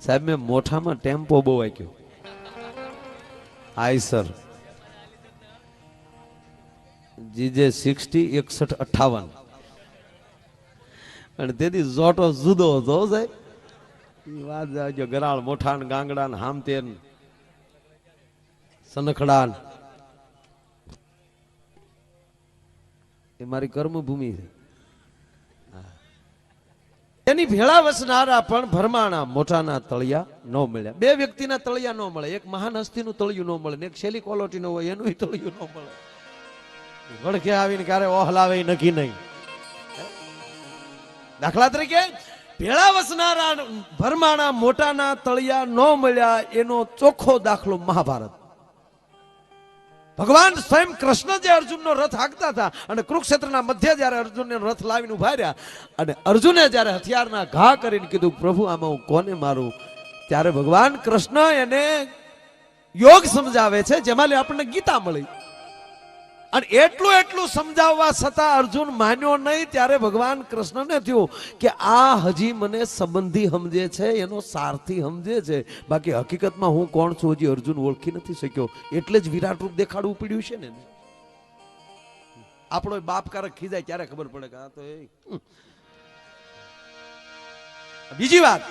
સાહેબ મેં મોઠામાં ટેમ્પો બહુ આક્યો, આઈસર જીજે 60 61 58 અને તેથી જોટો જુદો હતો સાહેબ. વાત જાજો, ગરાળ મોઠાન ગાંગડા ને હામતેર સનખડા એ મારી કર્મભૂમિ છે. એની ભેળા વસનારા પણ ભરમાણા મોટાના તળિયા ન મળ્યા. બે વ્યક્તિના તળિયા ન મળે, એક મહાન હસ્તીનું તળિયું ન મળે ને એક શેલી કોલોટી નું હોય એનું તળિયું ન મળે. વડકે આવીને ક્યારે ઓહલાવે નક્કી નહીં. દાખલા તરીકે ભેળા વસનારા ભરમાણા મોટાના તળિયા ન મળ્યા એનો ચોખ્ખો દાખલો મહાભારત. ભગવાન સ્વયં કૃષ્ણ જે અર્જુનનો રથ હાંકતા હતા અને કુરુક્ષેત્રના મધ્ય જ્યારે અર્જુનને રથ લાવીને ઉભા રહ્યા અને અર્જુને જ્યારે હથિયારના ઘા કરીને કીધું પ્રભુ આમાં હું કોને મારું, ત્યારે ભગવાન કૃષ્ણ એને યોગ સમજાવે છે જેમાં આપણને ગીતા મળી. અને એટલું સમજાવવા છતાં અર્જુન માન્યો નહીં. ત્યારે ભગવાન કૃષ્ણને થયું કે આ હજી મને સંબંધી સમજે છે, એનો સારથી સમજે છે, બાકી હકીકતમાં હું કોણ છું હજી અર્જુન ઓળખી નથી શક્યો. એટલે જ વિરાટ રૂપ દેખાડવું પડ્યું છે ને. આપણો બાપ કારક ખીજાય ત્યારે ખબર પડે કે આ તો એ. બીજી વાત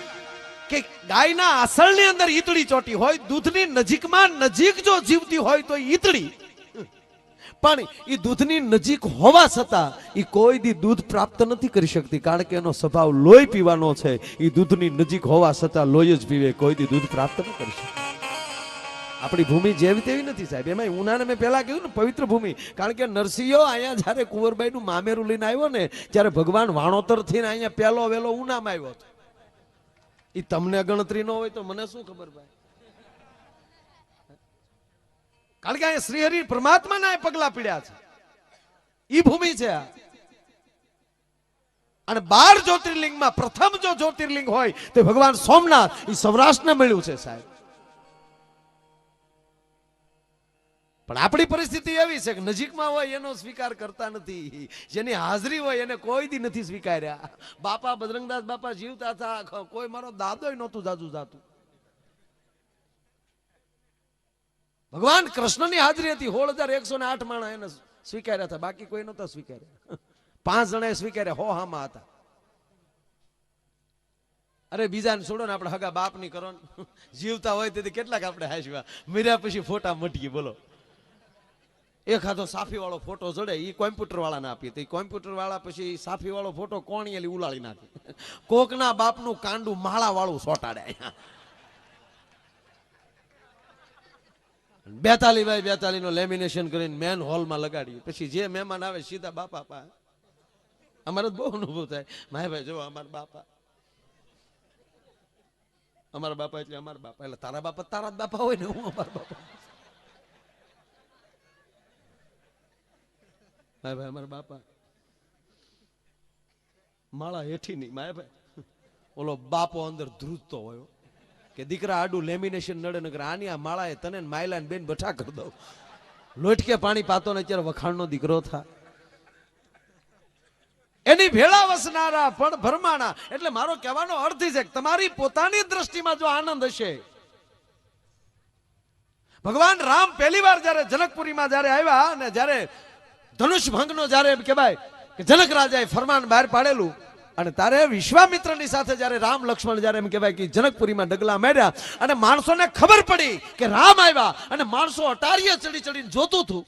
કે ગાયના આસળની અંદર ઈતળી ચોટી હોય, દૂધની નજીકમાં નજીક જો જીવતી હોય તો ઈતળી, પણ એ દૂધની નજીક હોવા છતાં એ કોઈ દી દૂધ પ્રાપ્ત નથી કરી શકતી, કારણ કે એનો સ્વભાવ લોહી પીવાનો છે. એ દૂધની નજીક હોવા છતાં લોહી જ પીવે, કોઈ દી દૂધ પ્રાપ્ત ન કરી શકે. આપણી ભૂમિ જેવી તેવી નથી સાહેબ. એમાં ઉનાને મેં પહેલા કીધું ને પવિત્ર ભૂમિ, કારણ કે નરસિંહો અહીંયા જયારે કુંવરબાઈનું મામેરું લઈને આવ્યો ને ત્યારે ભગવાન વાણોતર થઈને અહીંયા પહેલો વેલો ઉનામાં આવ્યો હતો. એ તમને ગણતરી ન હોય તો મને શું ખબર ભાઈ, કારણ કે અહીંયા શ્રીહરિ પરમાત્માના પગલા પીડ્યા છે. ઈ ભૂમિ છે આ. અને 12 જ્યોતિર્લિંગમાં પ્રથમ જો જ્યોતિર્લિંગ હોય તો ભગવાન સોમનાથ, એ સૌરાષ્ટ્રને મળ્યું છે સાહેબ. પણ આપણી પરિસ્થિતિ એવી છે કે નજીકમાં હોય એનો સ્વીકાર કરતા નથી, જેની હાજરી હોય એને કોઈ દી નથી સ્વીકાર્યા. બાપા બજરંગદાસ બાપા જીવતા હતા, કોઈ મારો દાદો નહોતું જાજુ જાતું. ભગવાન કૃષ્ણની હાજરી હતી, 16,108 માણસ એને સ્વીકાર્યા હતા, બાકી કોઈ નહોતા સ્વીકાર્યા. 5 જણાએ સ્વીકાર્યા, 100 હામાં હતા. અરે બીજાને છોડો ને, આપણે હગા બાપ ની કરો, જીવતા હોય તેથી કેટલાક આપણે હાશવા મર્યા પછી ફોટા મટીએ. બોલો, એક હાથો સાફી વાળો ફોટો જડે એ કોમ્પ્યુટર વાળાને આપીએ તો એ કોમ્પ્યુટર વાળા પછી સાફી વાળો ફોટો કોણીએલી ઉલાળી નાખે. કોકના બાપનું કાંડું માળા વાળું સોટાડે. 42x42 નો લેમિનેશન કરીને મેન હોલમાં લગાડીએ. પછી જે મહેમાન આવે સીધા બાપા પાસે. અમારે બહુ અનુભવ થાય, માય જો અમારા બાપા, અમારા બાપા એટલે અમારા બાપા, એટલે તારા બાપા તારા જ બાપા હોય ને, હું અમારા બાપા. ભાઈ અમારા બાપા માળા હેઠી નહીં, માય ભાઈ ઓલો બાપો અંદર ધ્રુજતો હોય કે દીકરા આડું લેમિનેશન નડે નગર આની આ માળાએ તને માયલા ને બેન બઠા કરી દઉં. લોટકે પાણી પાતો ને અત્યારે વખાણનો દીકરો થા. એની ભેળા વસનારા પણ ભરમાણા. એટલે મારો કહેવાનો અર્થ છે કે તમારી પોતાની દ્રષ્ટિમાં જો આનંદ હશે. ભગવાન રામ પહેલી વાર જયારે જનકપુરીમાં જયારે આવ્યા અને જયારે ધનુષ ભંગનો જયારે એમ કહેવાય કે જનક રાજાએ ફરમાન બહાર પાડેલું અને તારે વિશ્વામિત્રની સાથે જયારે રામ લક્ષ્મણ જયારે એમ કહેવાય કે જનકપુરીમાં ડગલા માર્યા અને માણસોને ખબર પડી કે રામ આવ્યા અને માણસો અટારીએ ચડી ચડીને જોતું હતું.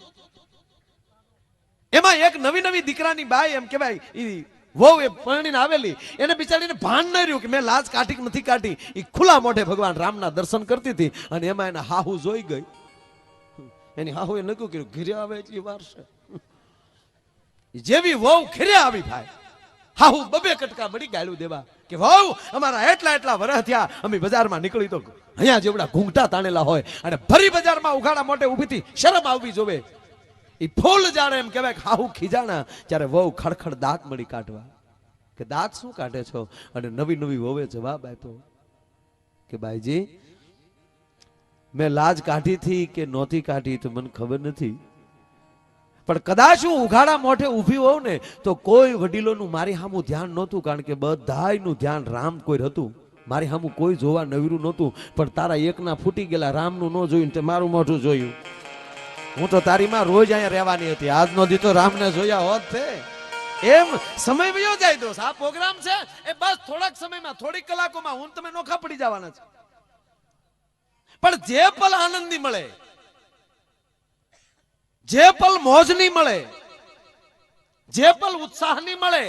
એમાં એક નવી દીકરાની બાઈ એમ કહેવાય ઈ વહુ એ પરણીને આવેલી, એને બિચારીને ભાન ન રહ્યું કે મેં લાજ કાઢી કે નથી કાઢી. એ ખુલ્લા મોઢે ભગવાન રામના દર્શન કરતી હતી અને એમાં એને હાહુ જોઈ ગઈ. એની હાહુએ નક્કી કર્યું ઘરે આવે એટલી વાર છે. જેવી વહુ ઘરે આવી ભાઈ, હાહુ બબે કટકા મળી ગાળું દેવા કે વહુ અમારા એટલા વર્ષ થયા અમે બજારમાં નીકળી તો અહીંયા જેવડા ઘૂંઘટા તાણેલા હોય અને ભરી બજારમાં ઉઘાડા મોટે ઊભી થી શરમ આવવી જોવે. એ ફૂલ જાણે એમ કહેવાય કે હાહુ ખીજાણા ત્યારે વહુ ખડખડ દાંત મળી કાઢવા કે દાંત શું કાઢે છો? અને નવી વહુએ જવાબ આપ્યો કે બાઈજી મેં લાજ કાઢી થી કે નહોતી કાઢી તો મને ખબર નથી, પણ કદાચ હું ઉઘાડા મોઢે ઊભી હોઉં ને તો કોઈ વડીલોનું મારી સામું ધ્યાન નહોતું, કારણ કે બધાયનું ધ્યાન રામ કોઈ હતું. મારી સામું કોઈ જોવા નવીરું નહોતું, પણ તારા એકના ફૂટી ગયેલા રામનું ન જોયું તે મારું મોઢું જોયું. હું તો તારી માં રોજ અહીંયા રહેવાની હતી, આજનો દી તો રામને જોયા હોત છે. એમ સમય વયો જાય દોસ્ત. આ પ્રોગ્રામ છે એ બસ થોડાક સમયમાં, થોડીક કલાકોમાં હું તમે નોખા પડી જવાના છે. પણ જે પલ આનંદની મળે, જે પલ મોજની મળે, જે પલ ઉત્સાહની મળે,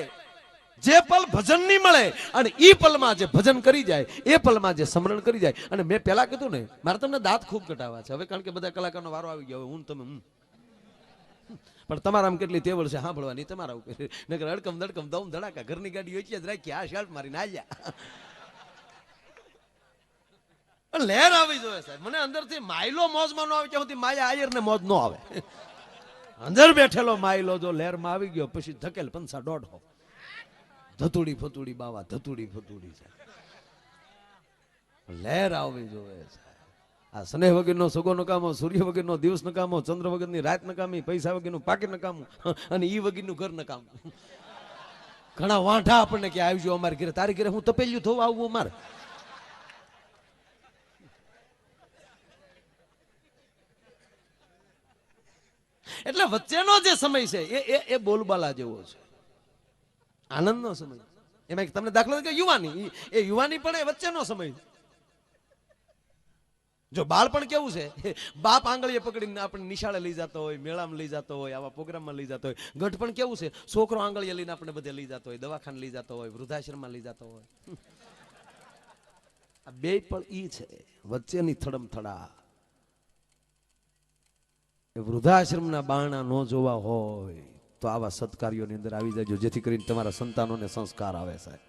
જે પલ ભજનની મળે, અને ઈ પલમાં જે ભજન કરી જાય, એ પલમાં જે સ્મરણ કરી જાય. અને મેં પહેલા કીધું ને, મારે તમને દાંત ખૂબ કટાવા છે હવે, કારણ કે બધા કલાકારનો વારો આવી ગયો. હું તમે પણ તમારામાં કેટલી તેવડ છે સાંભળવાની તમારા ઉપર. નકર અડકમ દડકમ દમ ધડાકા ઘરની ગાડી હોય જ રાખી, આ શર્ટ મારીને આલ્યા. લહેર આવી જોઈએ સાહેબ. મને અંદરથી માયલો મોજમાં ન આવે કે સુધી માયા આયર ને મોજ ન આવે. અંદર બેઠેલો માયલો જો લહેરમાં આવી ગયો પછી ધકેલ પંસા દોઢો. ધતુડી ફતુડી બાવા, ધતુડી ફતુડી છે. લહેર આવવી જોઈએ સાહેબ. આ સ્નેહ વગરનો સગો નકામો, સૂર્ય વગરનો દિવસ નકામો, ચંદ્ર વગરની રાત નકામી, પૈસા વગરનું પાકીટ નકામું, અને ઈ વગરનું ઘર નકામું. ઘણા વાંઢા આપણને કે આવજો અમારે ઘરે, તારી ઘરે હું તપેલ્યું થવું આવવું અમારે. એટલે વચ્ચેનો જે સમય છે એ બોલબાલા જેવો છે, આનંદનો સમય. એમાં તમને દાખલો કે યુવાની, એ યુવાની પણ એ વચ્ચેનો સમય છે. જો બાળપણ કેવું છે, બાપ આંગળીએ પકડીને આપણે નિશાળે લઈ જતો હોય, મેળામાં લઈ જતો હોય, આવા પ્રોગ્રામમાં લઈ જતો હોય. ગઢપણ કેવું છે, છોકરો આંગળીએ લઈને આપણે બધે લઈ જતો હોય, દવાખાને લઈ જતો હોય, વૃદ્ધાશ્રમમાં લઈ જતો હોય. આ બે પણ ઈ છે વચ્ચેની થડમથડા. એ વૃદ્ધાશ્રમના બારણા ન જોવા હોય તો આવા સત્કાર્યોની અંદર આવી જાજો, જેથી કરીને તમારા સંતાનોને સંસ્કાર આવે સાહેબ.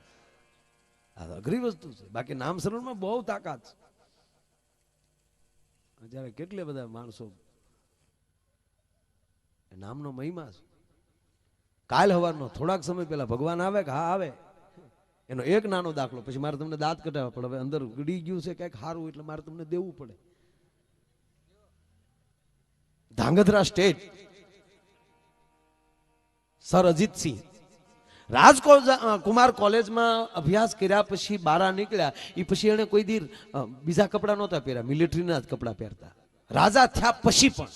આ અઘરી વસ્તુ છે. બાકી નામ સ્મરણમાં બહુ તાકાત છે. જ્યારે કેટલે બધા માણસો નામનો મહિમા છે. કાલ હવારનો થોડાક સમય પહેલા ભગવાન આવે કે હા આવે, એનો એક નાનો દાખલો. પછી મારે તમને દાંત કઢાવવા પડે. હવે અંદર ગળી ગયું છે કઈક સારું એટલે મારે તમને દેવું પડે. ધાંગધ્રા સ્ટેટ સર અજીતસિંહ રાજકુમાર કોલેજમાં અભ્યાસ કર્યા પછી બહાર નીકળ્યા. એ પછી એને કોઈ દી બીજા કપડા નહોતા પહેર્યા, મિલિટરીના જ કપડા પહેરતા. રાજા થયા પછી પણ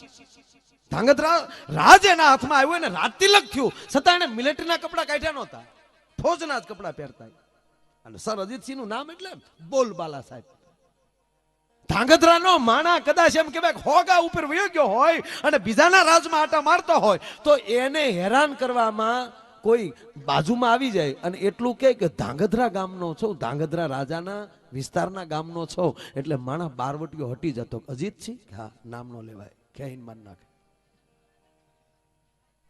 ધાંગધ્રા રાજ એના હાથમાં આવ્યો ને રાજ તિલક થયું, છતાં એને મિલિટરીના કપડા કાઢ્યા નહોતા, ફૌજના જ કપડા પહેરતા. અને સર અજીતસિંહ નું નામ એટલે બોલબાલા સાહેબ. ધાંગધ્રાનો માણા કદાચ એમ કહેવાય હોગા ઉપર વયો ગયો હોય અને બીજાના રાજમાં આટા મારતો હોય તો એને હેરાન કરવામાં કોઈ બાજુમાં આવી જાય અને એટલું કહે કે ધાંગધ્રા ગામનો છો, ધાંગધ્રા રાજાના વિસ્તારના ગામનો છો, એટલે માણા બારવટીઓ હટી જતો. અજીતસિંહ હા નામ નો લેવાય, ક્યાંય માન નાખે.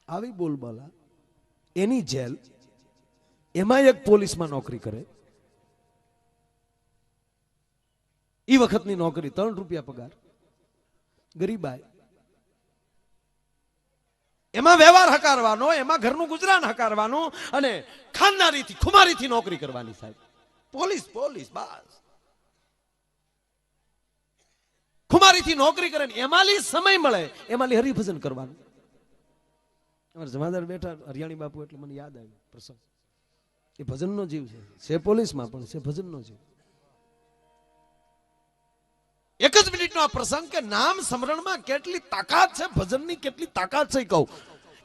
આવી બોલબાલા. એની જેલ, એમાં એક પોલીસમાં નોકરી કરે. ઈ વખતની નોકરી 3 રૂપિયા પગાર, ગરીબાઈ. એમાં વ્યવહાર હકારવાનો, એમાં ઘરનું ગુજરાન હકારવાનું અને ખાનદારીથી ખુમારીથી નોકરી કરવાની સાહેબ. પોલીસ પોલીસ બસ ખુમારીથી નોકરી કરે ને એમાંલી સમય મળે, એમાંલી હરિભજન કરવાનું. અમારા જમાદાર બેઠા હરિયાણી બાપુ એટલે મને યાદ આવ્યું પ્રસંગ. એ ભજનનો જીવ છે પોલીસમાં પણ છે ભજનનો જીવ. એક જ મિનિટનો આ પ્રસંગ કે નામ સ્મરણમાં કેટલી તાકાત છે, ભજનની કેટલી તાકાત છે. કહું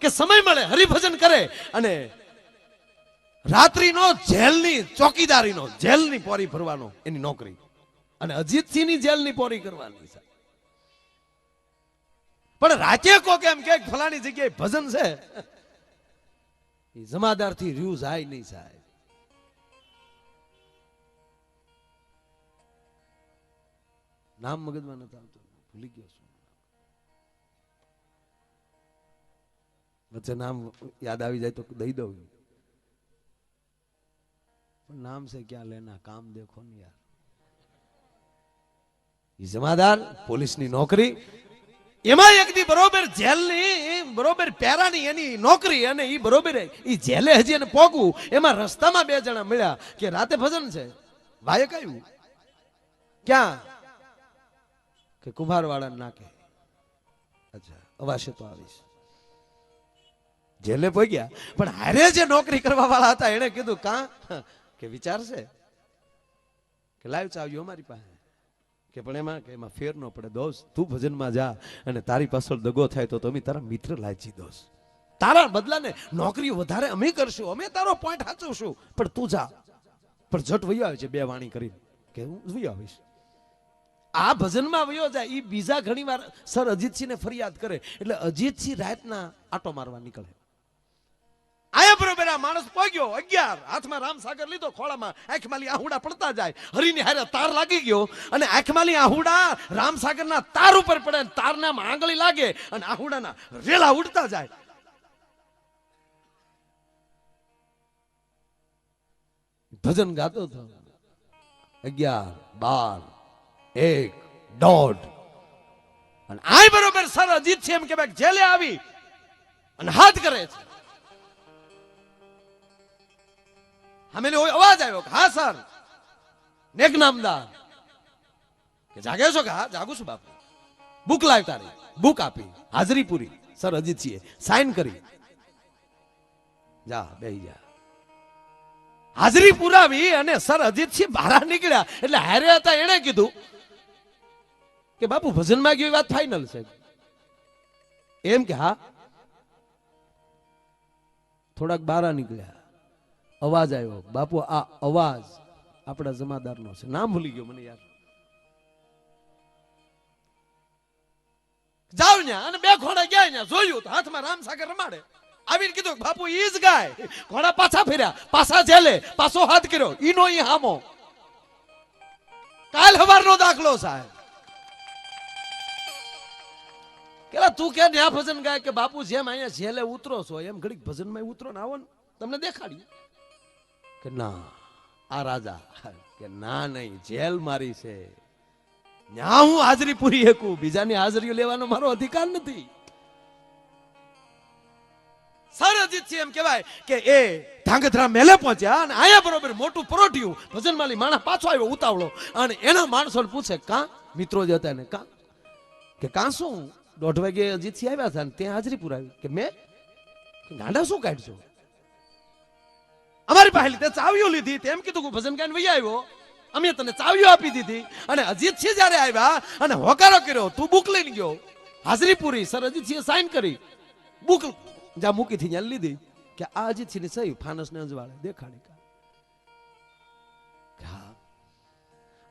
કે સમય મળે હરિભજન કરે અને રાત્રિનો જેલની ચોકીદારીનો, જેલની પોરી ભરવાનો એની નોકરી, અને અજીતસિંહની જેલની પોરી કરવાની. પણ રાતે કો કેમ કે ફલાણી જગ્યાએ ભજન છે, એ જમાદારથી રહ્યું જાય નહીં સાહેબ. નામ મગજમાં નથી આવતું, ભૂલી ગયો છું. વચ્ચે નામ યાદ આવી જાય તો દઈ દઉં. પણ નામ से क्या लेना, काम देखो ને યાર. એ જમાદાર પોલીસની નોકરી, એમાં એક દી બરોબર જેલની બરોબર પેરાની એની નોકરી, અને એ બરોબર એ જેલે હજી એને પોગવું, એમાં રસ્તામાં 2 જણા મળ્યા કે રાતે ભજન છે. ભાઈએ કહ્યું ક્યાં? કે કુંભારવાળા નાકે. અચ્છા અવાશે તો આવીશ. જેલે પહોંચ્યા, પણ હારે જે નોકરી કરવા વાળા હતા એને કીધું કાં? કે વિચાર છે. કે લાઈવ ચાવ્યું અમારી પાસે, કે પણ એમાં ફેર ન પડે દોસ્ત, તું ભજનમાં જા અને તારી પાછળ દગો થાય તો તમે તારા મિત્ર લાયચી દોસ્ત, તારા બદલાને નોકરી વધારે અમે કરશું, અમે તારો પોઈન્ટ સાચવશું, પણ તું જા. પણ જટ વયો આવે છે બે વાણી કરીને કે હું વયો આવીશ. આ ભજનમાં વયો જાય. એ બીજા ઘણી વાર સર અજીતસિંહને ફરિયાદ કરે એટલે અજીતસિંહ રાતના આટો મારવા નીકળે. આયા બરોબર આ માણસ પહોંચ્યો 11, હાથમાં રામસાગર લીધો, ખોળામાં આંખમાંથી આહુડા પડતા જાય, હરીની હારે તાર લાગી ગયો અને આંખમાંથી આહુડા રામસાગરના તાર ઉપર પડે, તારના આંગળી લાગે અને આહુડાના રેલા ઉડતા જાય. ભજન ગાતો હતો 11, 12, 1, 1.5 અને આય બરોબર સર અજીત છે એમ કે ભાઈ જેલે આવી અને હાથ કરે છે. અમે અવાજ આવ્યો કે હા સર નેક નામદાર, કે જાગે છો કે હા જાગું છું બાપુ. બુક લાવ તારી, બુક આપી, હાજરી પૂરી, સર અજીતસિંહે સાઈન કરી, જા બેહી જા. હાજરી પુરાવી અને સર અજીતસિંહ બહાર નીકળ્યા એટલે હારે હતા એને કીધું કે બાપુ ભજનમાં ગયો વાત ફાઇનલ છે એમ કે હા. થોડાક બહાર નીકળ્યા, અવાજ આવ્યો, બાપુ આ અવાજ આપણા જમાદારનો છે, નામ ભૂલી ગયો મને યાર. જાવ ન્યા અને બે ઘોડા ગયા, ન્યા જોયું તો હાથમાં રામસાગર રમાડે. આવીને કીધું બાપુ ઈ જ ગાય. ઘોડા પાછા ફેર્યા, પાછા જેલે, પાછો હાથ કર્યો, ઈનો ઈ હામો. કાલ હવારનો દાખલો સાહેબ. કેલા તું કે ન્યા ભજન ગાય કે બાપુ જેમ અહીંયા જેલે ઉતરો છો એમ ઘડીક ભજનમાં ઉતરો ને આવો ને તમને દેખાડ્યું. કે ના આ રાજા, કે ના નહીં જેલ મારી છે, ન્યા હું હાજરી પૂરી શકું, બીજાની હાજરીઓ લેવાનો મારો અધિકાર નથી. સર અજીતસિંહ એમ કહેવાય કે એ ધાંગધ્રા મેલે પહોંચ્યા અને આયા બરોબર મોટું પરોઠ્યું. ભજનમાલી માણસ પાછો આવ્યો ઉતાવળો અને એના માણસો પૂછે કા મિત્રો જ હતા ને કા, કે કા શું 1:30 વાગે અજીતસિંહ આવ્યા હતા ને ત્યાં હાજરી પુરાવી. કે મેં ગાંડા શું કાઢશો, અમારી પાસે તે ચાવીઓ લીધી, તેમ કીધું કે ભજન ગાઈને વહી આવ્યો, અમે તને ચાવીઓ આપી દીધી અને અજીતસિંહ જ્યારે આવ્યા અને હોકારો કર્યો, તું બુક લઈને ગયો, હાજરી પૂરી, સર અજીતસિંહે સાઈન કરી, બુક જ્યાં મૂકી થી ત્યાં લીધી. કે આ અજીતસિંહ ની સહી ફાનસ ને અંજવાળે દેખાડી. હા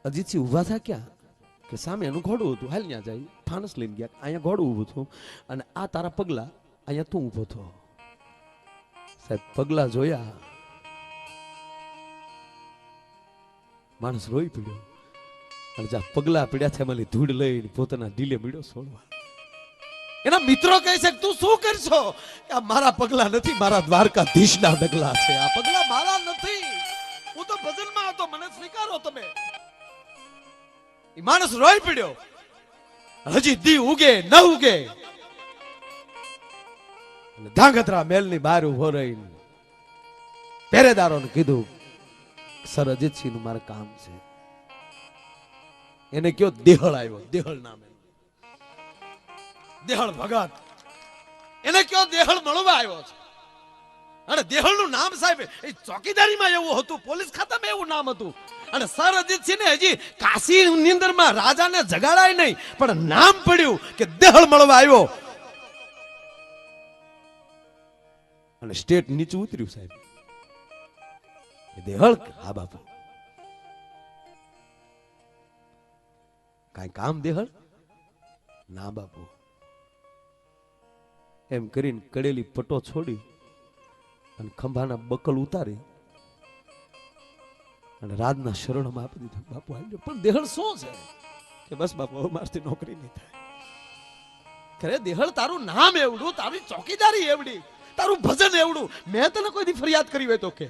અજીતસિંહ ઉભા થા ક્યાં, કે સામે એનું ઘોડું હતું, હાલ ત્યાં જાય, ફાનસ લઈને ગયા, અહીંયા ઘોડું ઊભું હતું અને આ તારા પગલા, અહીંયા તું ઊભો થો. સાહેબ પગલા જોયા, માણસ રોઈ પડ્યો અને જ્યાં પગલા પડ્યા છે એમાંથી ધૂળ લઈને પોતાના ઢીલે મળ્યો છોડવા. એના મિત્રો કહે છે તું શું કરશો, આ મારા પગલા નથી, મારા દ્વારકાધીશના ડગલા છે, આ પગલા મારા નથી, હું તો ભજનમાં હતો, મને સ્વીકારો તમે. એ માણસ રોઈ પડ્યો. હજી દી ઉગે ન ઉગે ધાંગધ્રા મહેલની બહાર ઉભો રહીને પહેરેદારોને કીધું સર અજીતસિંહ નું મારે કામ છે. એને કયો દેહળ આવ્યો, દેહળ નામ દેહળ ભગત, એને કયો દેહળ મળવા આવ્યો છે. અને દેહળ નું નામ સાહેબ એ ચોકીદારીમાં એવું હતું, પોલીસ ખાતામાં એવું નામ હતું. અને સર અજીતસિંહ ને હજી કાશી ની અંદર માં રાજાને જગાડાય નહીં પણ નામ પડ્યું કે દેહળ મળવા આવ્યો. અને સ્ટેટ નીચું ઉતર્યું સાહેબ. દેહળ, હા બાપુ કઈ કામ દેહળ, ના બાપુ. એમ કરીને કડેલી પટો છોડી અને ખંભાના બકલ ઉતારી અને રાજના શરણમાં આપી દીધું. બાપુ આવ્યો પણ દેહળ શું છે, કે બસ બાપુ હવે મારથી નોકરી નહીં થાય. ખરે દેહળ તારું નામ એવડું, તારી ચોકીદારી એવડી, તારું ભજન એવડું, મેં તને કોઈ દી ફરિયાદ કરી હોય તો કે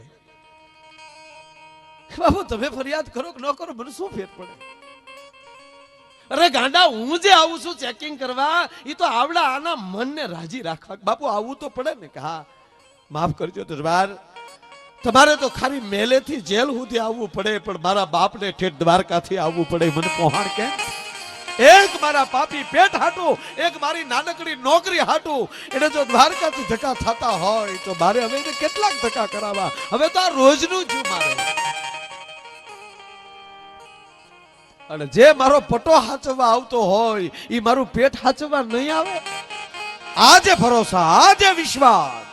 બાપુ તમે ફરિયાદ કરો કે ન કરો મને શું ફેર પડે. અરે ગાંડા હું જે આવું છું ચેકિંગ કરવા, એ તો આવડા આના મનને રાજી રાખવા. બાપુ આવવું તો પડે ને કે હા માફ કરજો દરબાર, તમારે તો ખાલી મેલેથી જેલ સુધી આવવું પડે પણ મારા બાપને ઠેઠ દ્વારકાથી આવવું પડે. મને પહોંચ કેમ? એક મારા પાપી પેટ હાટું, એક મારી નાનકડી નોકરી હાટું એને જો દ્વારકાથી ધક્કા થતા હોય તો મારે હવે કેટલાક ધક્કા કરાવવા. હવે તો આ રોજનું જ મારે અને જે મારો પટો હાચવા આવતો હોય એ મારું પેટ હાચવા નહીં આવે. આજે ભરોસા, આજે વિશ્વાસ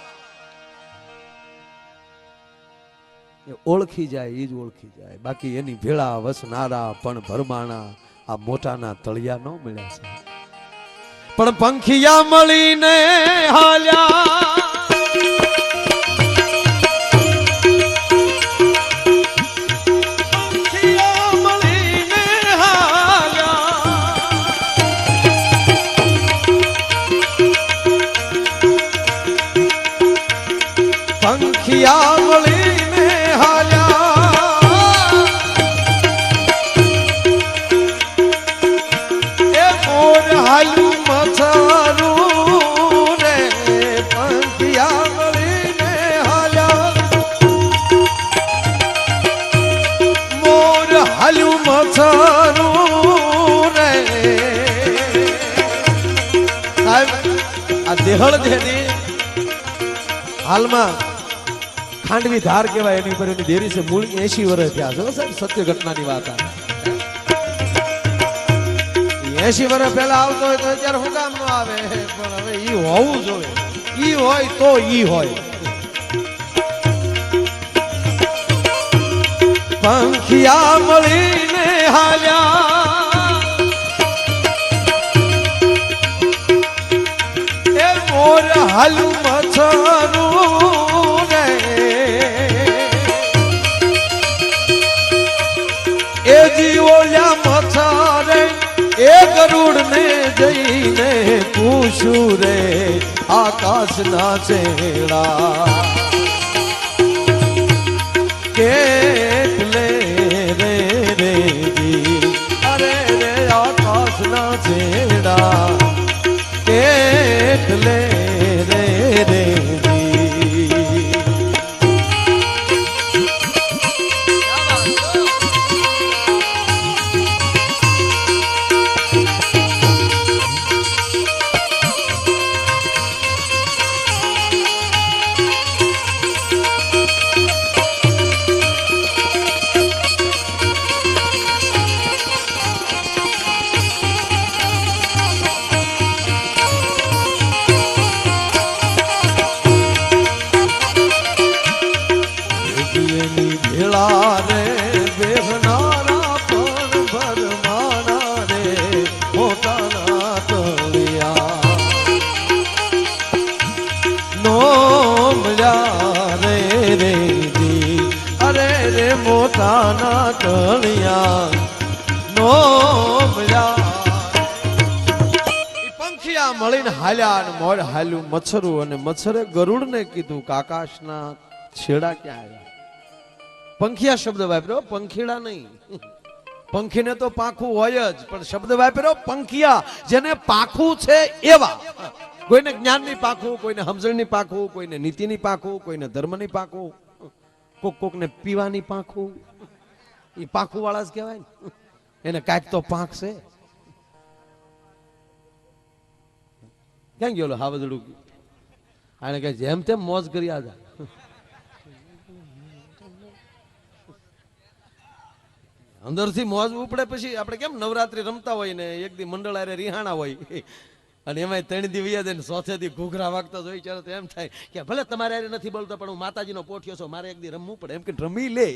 એ ઓળખી જાય, એ જ ઓળખી જાય. બાકી એની ભેળા વસનારા પણ ભરમાણા આ મોટાના તળિયા ન મળ્યા છે. પણ પંખિયા મળીને હાલ્યા, પંખિયા મળીને હાલ્યા, પંખિયા મળીને હાલ્યા, એ મોર હાલ્યું મથરું રે, પંખિયા મળીને હાલ્યા, મોર હાલ્યું મથરું રે. સાહેબ આ દેહળ જેની હાલમાં ખાંડવી ધાર કહેવાય, એની ઉપર એની દેરી છે મૂળ 80 વર્ષ થયા છે સાહેબ. સત્ય ઘટનાની વાત આ 80 વર્ષ પહેલા આવતો હોય તો અત્યારે હું કામ ન આવે, પણ હવે ઈ હોવું જોઈએ. ઈ હોય તો ઈ હોય. પંખિયા મળીને હાલ્યા, એ મોર હાલું મથરું રે, એ જીવોલ્યા મથરે, એ ગરુડ ને જઈને પૂછું રે, આકાશ ના ચેડા કેટલે રે રેજી, અરે રે આકાશ ના ચેડા કેટલે રે રેજી. ભેળા રે બેહનારા પણ ભરમાણા રે, મોટાના તળિયા નો મળ્યા રે રેજી, અરે રે મોટાના તળિયા નો મળ્યા. પંખિયા મળીને હાલ્યા અને મોર હાલ્યું મચ્છરું, અને મચ્છરે ગરુડને કીધું કે આકાશના છેડા ક્યાં આવ્યા. પંખિયા શબ્દ વાપર્યો, પંખીડા નહીં. પંખીને તો પાંખું હોય જ, પણ શબ્દ વાપર્યો પંખિયા, જેને પાંખું છે એવા. કોઈને જ્ઞાનની પાંખું, કોઈને સમજણની પાંખું, કોઈને નીતિની પાંખું, કોઈને ધર્મની પાંખું, કોકને પીવાની પાંખું. એ પાંખું વાળા જ કહેવાય ને. એને કાંઈક તો પાંખ છે. ક્યાં ગયો હાવજડું? આને કઈ જેમ તેમ મોજ કરી આજા. અંદરથી મોજ ઉપડે. પછી આપણે કેમ નવરાત્રી રમતા હોય ને એક દી મંડળ આરે રિહાણા હોય, અને એમાં 3 દી વૈયા દે ને 4થે દી ઘૂઘરા વાગતા જોઈ ચાલો તો એમ થાય કે ભલે તમારે આરે નથી બોલતો, પણ હું માતાજીનો પોઠિયો છું, મારે એક દી રમવું પડે, એમ કે રમી લે.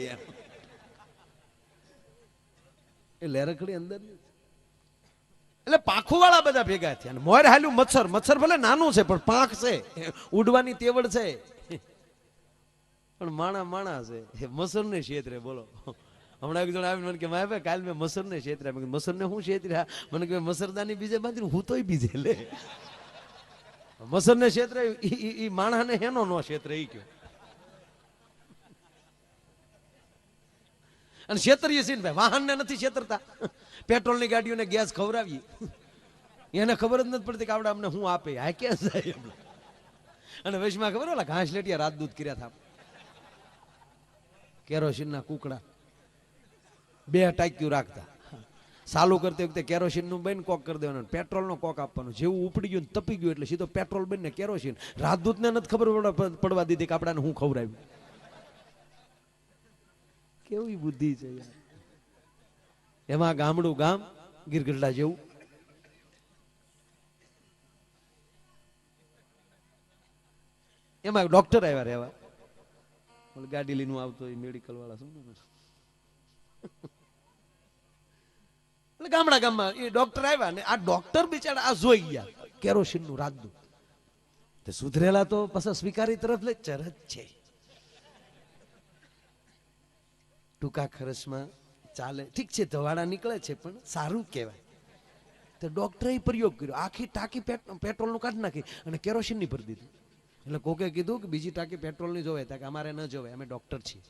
એ લેરખડી અંદર એટલે પાંખું વાળા બધા ભેગા થયા. મોર હાલ્યું મચ્છર. મચ્છર ભલે નાનું છે પણ પાંખ છે, ઉડવાની તેવડ છે, પણ માણા છે. મચ્છર ને ક્ષેત્રે બોલો. હમણાં એક જણ આવીને મને કે ભાઈ કાલ મેં મસર ને છેતર્યા. મસર ને હું છેતર્યા? મને કે મસરદાની બીજે બાંધી હું તોય બીજે લે. મસર ને છેતરે ઈ માણસ ને હેનો નો છેતરે ઈ કયો. અને છેતરીએ છીએ ને ભાઈ, વાહન ને નથી છેતરતા. પેટ્રોલ ની ગાડીઓને ગેસ ખવડાવીએ, એને ખબર જ નથી પડતી કે આવડે અમને હું આપે. આ ક્યાં જાય? અને વૈશમાં ખબર ઓલા ઘાસ લેટિયા રાત દૂધ કર્યા હતા, કેરોસીન ના કુકડા 2 ટાંક્યું રાખતા. ચાલુ કરતી વખતે કેરોસીન નું બન કોક કરી દેવાનું, પેટ્રોલ નો કોક આપવાનું. જેવું ઉપડી ગયું તપી ગયું એટલે સીધો પેટ્રોલ બન ને કેરોસીન. રાજદૂત ને નથી ખબર પડવા દીધી કે આપડાને હું ખવડાવ્યું. કેવી બુદ્ધિ છે યાર. એમાં ગામડું ગામ ગીરગઢડા જેવું. એમાં ડોક્ટર આવ્યા રહેવા. ગાડી લઈને આવતો મેડિકલ વાળા શું એટલે ગામડા ગામમાં એ ડોક્ટર આવ્યા ને આ ડોક્ટર બિચારા આ જોઈ ગયા કેરોસીન નું રાજદૂત. સુધરેલા તો પછી સ્વીકારી તરફ લે ચરત છે. ટૂંકા ખર્ચમાં ચાલે, ઠીક છે, ધવાડા નીકળે છે પણ સારું કહેવાય. તો ડોક્ટરે પ્રયોગ કર્યો, આખી ટાંકી પેટ્રોલનું કાઢી નાખી અને કેરોસીન ની ભરી દીધું. એટલે કોકે કીધું કે બીજી ટાંકી પેટ્રોલ ની જોવે, કે અમારે ન જોવે, અમે ડોક્ટર છીએ.